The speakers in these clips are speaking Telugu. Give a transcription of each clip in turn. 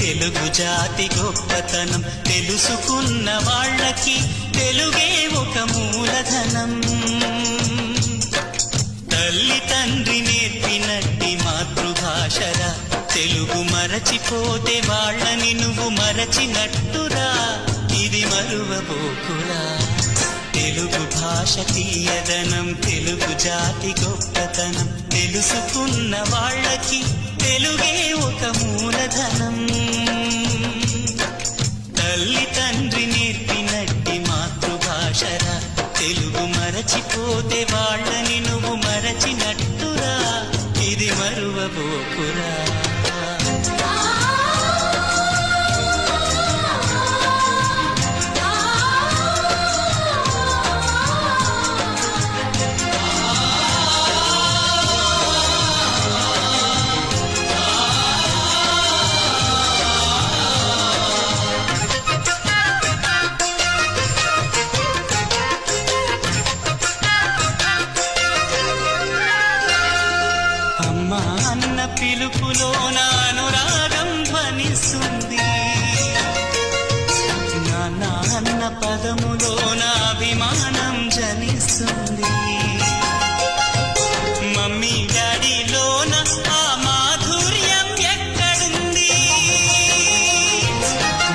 తెలుగు జాతి గొప్పతనం తెలుసుకున్న వాళ్ళకి తెలుగే ఒక మూలధనం. తల్లి తండ్రి నేర్పినట్టి మాతృభాషరా, తెలుగు మరచిపోతే వాళ్ళని నువ్వు మరచినట్టురా, ఇది మరువబోకురా. తెలుగు భాష తీయదనం, తెలుగు జాతి గొప్పతనం తెలుసుకున్న వాళ్ళకి తెలుగే ఒక మూలధనం. తల్లి తండ్రి నేర్పినట్టి మాతృభాషరా, తెలుగు మరచిపోతే వాళ్ళని నువ్వు మరచినట్టురా, ఇది మరువబోకురా. అన్న పిలుపులోన అనురాగం ధ్వనిస్తుంది, నాన్న అన్న పదములోన అభిమానం జనిస్తుంది. మమ్మీ డాడీలోన ఆ మాధుర్యం ఎక్కడుంది?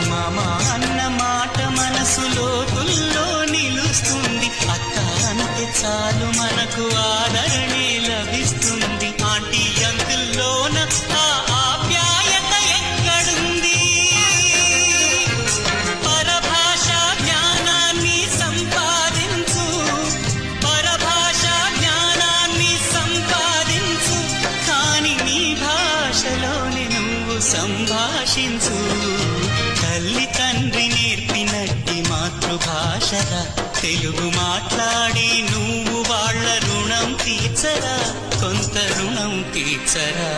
మామ అన్న మాట మనసులో తుల్లో నిలుస్తుంది. అక్క అంటే చాలు మనకు ఆదరణే లభిస్తుంది. ఆంటీ అంకుల్లోన ఆ ఆప్యాయత ఎక్కడుంది? పరభాషా జ్ఞానాన్ని సంపాదించు, పరభాషా జ్ఞానాన్ని సంపాదించు, కాని నీ భాషలోనే నువ్వు సంభాషించు. తల్లి తండ్రి నేర్పినట్టి మాతృభాషరా, తెలుగు మాట్లాడి నువ్వు వాళ్ళ రుణం తీర్చరా, కొంత రుణం తీర్చరా.